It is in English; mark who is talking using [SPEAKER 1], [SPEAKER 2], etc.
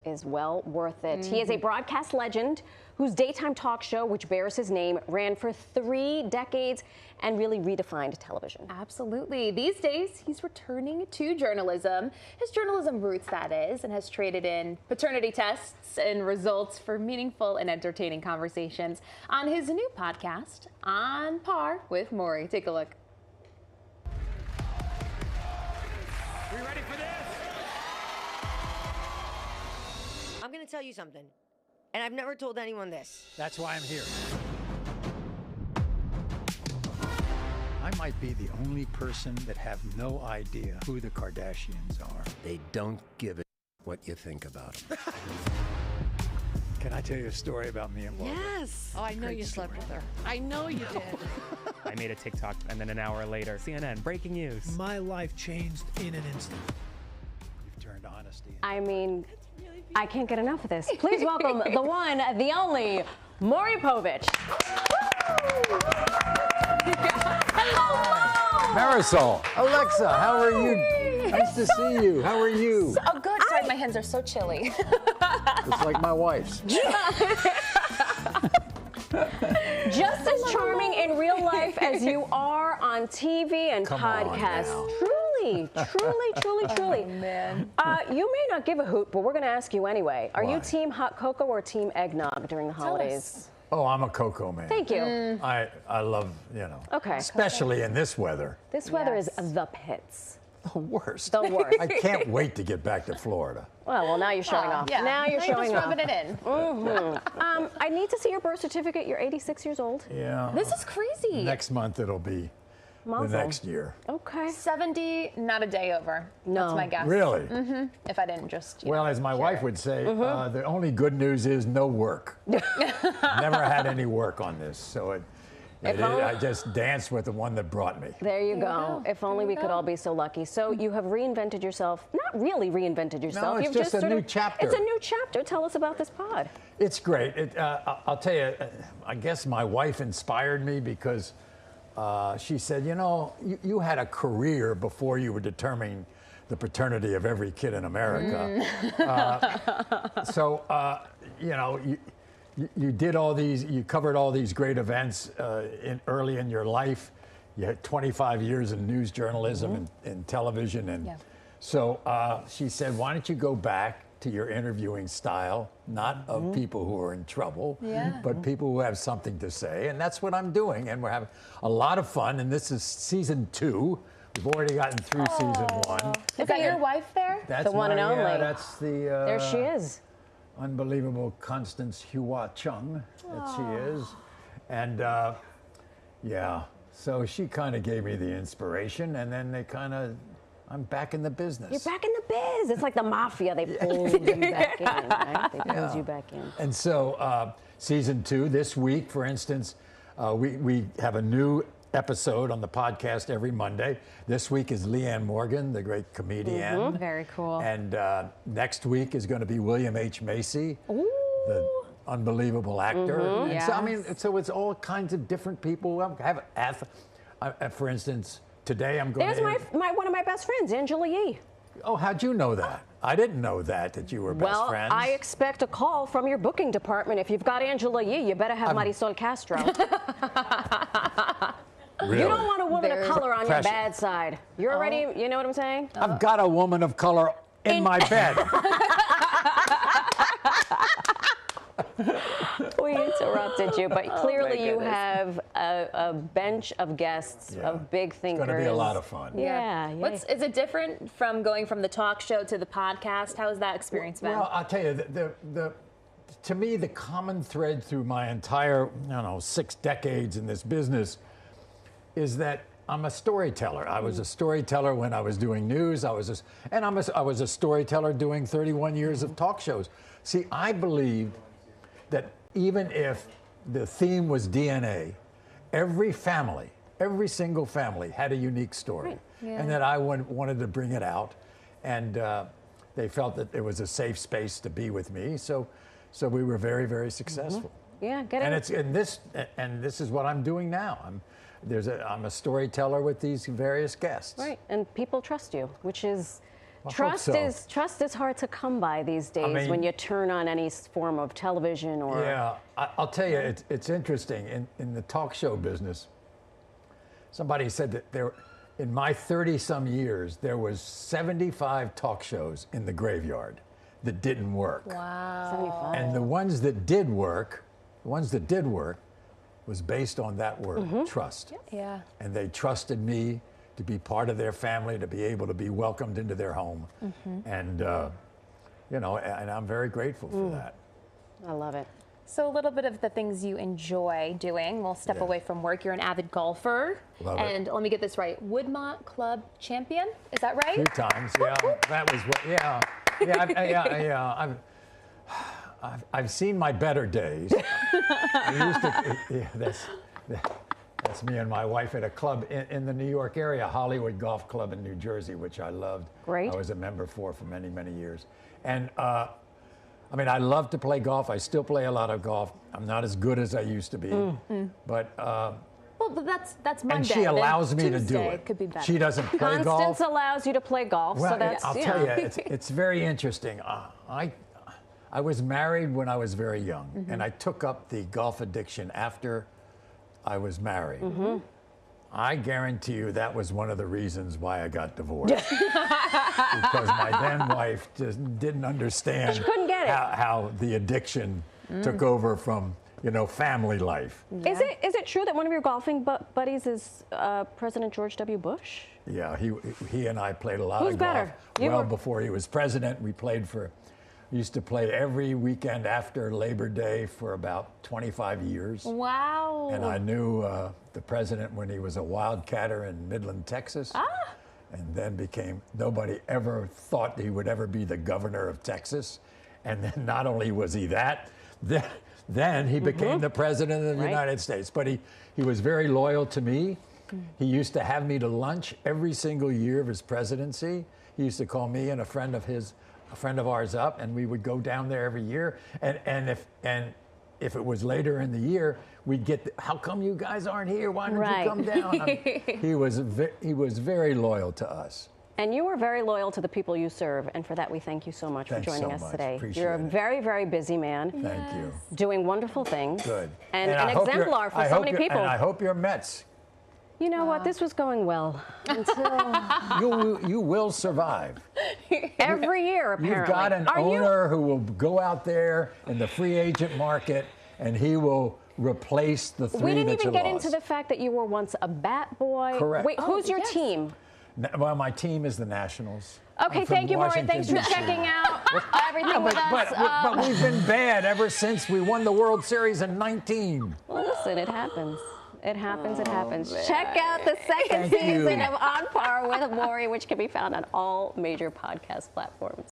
[SPEAKER 1] is well worth it. He is a broadcast legend whose daytime talk show, which bears his name, ran for 3 decades and really redefined television.
[SPEAKER 2] Absolutely. These days, he's returning to journalism, his journalism roots, that is, and has traded in paternity tests and results for meaningful and entertaining conversations on his new podcast, On Par with Maury. Take a look.
[SPEAKER 3] We ready for this?
[SPEAKER 4] I'm going to tell you something, and I've never told anyone this.
[SPEAKER 3] That's why I'm here. I might be the only person that have no idea who the Kardashians are. They don't give a what you think about them. Can I tell you a story about me and Laura?
[SPEAKER 5] Yes. Oh, I know you slept with her. I know you did.
[SPEAKER 6] I made a TikTok, and then an hour later, CNN, breaking news.
[SPEAKER 7] My life changed in an instant.
[SPEAKER 3] You've turned honesty.
[SPEAKER 1] I mean, I can't get enough of this. Please welcome the one, the only, Maury Povich. Hello!
[SPEAKER 3] Marisol, Alexa, how are you? Nice to see you. How are you?
[SPEAKER 2] Oh, good. Sorry, my hands are so chilly.
[SPEAKER 3] It's like my wife's.
[SPEAKER 1] Just as charming in real life as you are on TV and podcasts. Truly.
[SPEAKER 2] Oh, man.
[SPEAKER 1] You may not give a hoot, but we're going to ask you anyway. Are you
[SPEAKER 3] Why?
[SPEAKER 1] team hot cocoa or team eggnog during the holidays?
[SPEAKER 2] us.
[SPEAKER 3] Oh, I'm a cocoa man.
[SPEAKER 1] Thank you.
[SPEAKER 3] I love, you know.
[SPEAKER 1] Okay.
[SPEAKER 3] Especially in this weather.
[SPEAKER 1] This weather is
[SPEAKER 2] Yes.
[SPEAKER 1] the pits.
[SPEAKER 3] The worst.
[SPEAKER 1] The worst.
[SPEAKER 3] I can't wait to get back to Florida.
[SPEAKER 1] Well, now you're showing off.
[SPEAKER 2] Yeah.
[SPEAKER 1] Now you're showing
[SPEAKER 2] just
[SPEAKER 1] off.
[SPEAKER 2] rubbing it in.
[SPEAKER 1] I need to see your birth certificate. You're 86 years old.
[SPEAKER 3] Yeah.
[SPEAKER 2] This is crazy.
[SPEAKER 3] Next month it'll be
[SPEAKER 1] Mazel.
[SPEAKER 3] the next year.
[SPEAKER 1] Okay.
[SPEAKER 2] 70, not a day over.
[SPEAKER 1] No.
[SPEAKER 2] That's my guess.
[SPEAKER 3] Really?
[SPEAKER 2] If I didn't just,
[SPEAKER 3] Well, as my wife would say, the only good news is no work. Never had any work on this, so I just danced with the one that brought me.
[SPEAKER 1] There you go. If only we could all be so lucky. So you have reinvented yourself. Not really reinvented yourself.
[SPEAKER 3] No, it's
[SPEAKER 1] You've
[SPEAKER 3] just a
[SPEAKER 1] sort
[SPEAKER 3] new
[SPEAKER 1] of-
[SPEAKER 3] chapter.
[SPEAKER 1] It's a new chapter. Tell us about this pod.
[SPEAKER 3] It's great. I'll tell you, I guess my wife inspired me because she said, you know, you had a career before you were determining the paternity of every kid in America. You know, you did all these, you covered all these great events early in your life. You had 25 years in news journalism and television. And so she said, why don't you go back to your interviewing style, not of people who are in trouble, but people who have something to say. And that's what I'm doing. And we're having a lot of fun. And this is season 2. We've already gotten through season 1.
[SPEAKER 2] Is that your wife there?
[SPEAKER 3] That's
[SPEAKER 1] The one and
[SPEAKER 3] my,
[SPEAKER 1] only.
[SPEAKER 3] That's the
[SPEAKER 1] There she is.
[SPEAKER 3] unbelievable Constance Hua Chung that she is. And yeah, so she kind of gave me the inspiration, and then I'm back in the business.
[SPEAKER 1] You're back in the biz. It's like the mafia. They pulled you back in, right? They pulled you back in.
[SPEAKER 3] And so season 2, this week, for instance, we have a new episode on the podcast every Monday. This week is Leanne Morgan, the great comedian.
[SPEAKER 2] Very cool.
[SPEAKER 3] And next week is going to be William H. Macy, the unbelievable actor. And so, I mean, so it's all kinds of different people. For instance, today I'm going
[SPEAKER 1] There's one of my best friends, Angela Yee.
[SPEAKER 3] Oh, how'd you know that? I didn't know that you were best friends.
[SPEAKER 1] I expect a call from your booking department. If you've got Angela Yee, you better have Marisol Castro.
[SPEAKER 3] Really?
[SPEAKER 1] You don't want a woman of color on your
[SPEAKER 3] Pressure.
[SPEAKER 1] bad side. You're already, you know what I'm saying?
[SPEAKER 3] I've got a woman of color in my bed.
[SPEAKER 1] We interrupted you, but clearly you
[SPEAKER 2] goodness.
[SPEAKER 1] have a bench of guests, of big thinkers.
[SPEAKER 3] It's going to be a lot of fun.
[SPEAKER 1] Yeah.
[SPEAKER 2] Is it different from going from the talk show to the podcast? How has that experience been?
[SPEAKER 3] Well, I'll tell you, to me, the common thread through my entire, 6 decades in this business is that I'm a storyteller. I was a storyteller when I was doing news. I was a storyteller doing 31 years of talk shows. See, I believed that even if the theme was DNA, every single family had a unique story, and that I wanted to bring it out, and they felt that it was a safe space to be with me. So we were very, very successful.
[SPEAKER 1] Yeah,
[SPEAKER 3] And this is what I'm doing now. I'm a storyteller with these various guests.
[SPEAKER 1] Right, and people trust you, which is
[SPEAKER 3] I hope
[SPEAKER 1] Trust
[SPEAKER 3] so.
[SPEAKER 1] is hard to come by these days
[SPEAKER 3] mean-
[SPEAKER 1] when you turn on any form of television or.
[SPEAKER 3] Yeah, I'll tell you, it's interesting. In the talk show business, somebody said that in my 30-some years, there was 75 talk shows in the graveyard that didn't work.
[SPEAKER 2] Wow.
[SPEAKER 1] 75.
[SPEAKER 3] And the ones that did work, was based on that word, trust.
[SPEAKER 2] Yeah.
[SPEAKER 3] And they trusted me to be part of their family, to be able to be welcomed into their home. And, and I'm very grateful for that.
[SPEAKER 1] I love it.
[SPEAKER 2] So a little bit of the things you enjoy doing. We'll step
[SPEAKER 3] Yeah.
[SPEAKER 2] away from work. You're an avid golfer.
[SPEAKER 3] Love it.
[SPEAKER 2] And let me get this right. Woodmont Club champion. Is that
[SPEAKER 3] A few
[SPEAKER 2] right?
[SPEAKER 3] times, yeah. That was what, I've seen my better days. That's me and my wife at a club in the New York area, Hollywood Golf Club in New Jersey, which I loved.
[SPEAKER 1] Great.
[SPEAKER 3] I was a member for many, many years. And I love to play golf. I still play a lot of golf. I'm not as good as I used to be, but
[SPEAKER 2] Well, but that's Monday.
[SPEAKER 3] and she
[SPEAKER 2] then
[SPEAKER 3] allows me to do
[SPEAKER 2] Tuesday
[SPEAKER 3] it.
[SPEAKER 2] Could be better.
[SPEAKER 3] She doesn't play
[SPEAKER 1] Constance
[SPEAKER 3] golf.
[SPEAKER 1] allows you to play golf,
[SPEAKER 3] Well,
[SPEAKER 1] so that's.
[SPEAKER 3] I'll tell you, it's very interesting. I was married when I was very young, and I took up the golf addiction after I was married. I guarantee you that was one of the reasons why I got divorced. Because my then wife just didn't understand
[SPEAKER 1] She couldn't get it.
[SPEAKER 3] how the addiction took over from, family life.
[SPEAKER 1] Is it true that one of your golfing buddies is President George W. Bush?
[SPEAKER 3] Yeah, he and I played a lot
[SPEAKER 1] Who's
[SPEAKER 3] of golf.
[SPEAKER 1] better? You
[SPEAKER 3] Well,
[SPEAKER 1] or-
[SPEAKER 3] before he was president, we used to play every weekend after Labor Day for about 25 years.
[SPEAKER 2] Wow.
[SPEAKER 3] And I knew the president when he was a wildcatter in Midland, Texas. And then nobody ever thought he would ever be the governor of Texas. And then not only was he that, then he became the president of the
[SPEAKER 1] Right.
[SPEAKER 3] United States. But he was very loyal to me. He used to have me to lunch every single year of his presidency. He used to call me and a friend of ours up, and we would go down there every year. And if it was later in the year, we'd get, how come you guys aren't here? Why don't
[SPEAKER 1] Right.
[SPEAKER 3] you come down? He was very loyal to us.
[SPEAKER 1] And you are very loyal to the people you serve, and for that we thank you so much
[SPEAKER 3] Thanks
[SPEAKER 1] for joining
[SPEAKER 3] so
[SPEAKER 1] us
[SPEAKER 3] much.
[SPEAKER 1] today.
[SPEAKER 3] Appreciate
[SPEAKER 1] You're a
[SPEAKER 3] it.
[SPEAKER 1] very, very busy man,
[SPEAKER 3] Thank you.
[SPEAKER 1] doing wonderful things.
[SPEAKER 3] Good.
[SPEAKER 1] And
[SPEAKER 3] I
[SPEAKER 1] an
[SPEAKER 3] hope you're-
[SPEAKER 1] exemplar for
[SPEAKER 3] I
[SPEAKER 1] so
[SPEAKER 3] hope
[SPEAKER 1] many
[SPEAKER 3] you're-
[SPEAKER 1] people.
[SPEAKER 3] And I hope you're Mets.
[SPEAKER 1] You know what? This was going well until
[SPEAKER 3] You will survive.
[SPEAKER 1] every year, apparently.
[SPEAKER 3] You've got an
[SPEAKER 1] Are you?
[SPEAKER 3] owner who will go out there in the free agent market, and he will replace the three
[SPEAKER 1] We didn't
[SPEAKER 3] that
[SPEAKER 1] even
[SPEAKER 3] you
[SPEAKER 1] get
[SPEAKER 3] lost.
[SPEAKER 1] into the fact that you were once a bat boy.
[SPEAKER 3] Correct.
[SPEAKER 1] Wait, who's
[SPEAKER 2] Oh,
[SPEAKER 1] your
[SPEAKER 2] yes.
[SPEAKER 1] team?
[SPEAKER 3] Well, my team is the Nationals.
[SPEAKER 1] Okay,
[SPEAKER 3] I'm from
[SPEAKER 1] thank you, Maury.
[SPEAKER 3] Washington,
[SPEAKER 1] Thanks for
[SPEAKER 3] D.C.
[SPEAKER 1] checking out everything
[SPEAKER 3] Yeah,
[SPEAKER 1] with us.
[SPEAKER 3] but we've been bad ever since we won the World Series in 19.
[SPEAKER 1] Well, listen, it happens. It happens. It happens. Check out the second
[SPEAKER 3] Thank you.
[SPEAKER 1] season of On Par with Maury, which can be found on all major podcast platforms.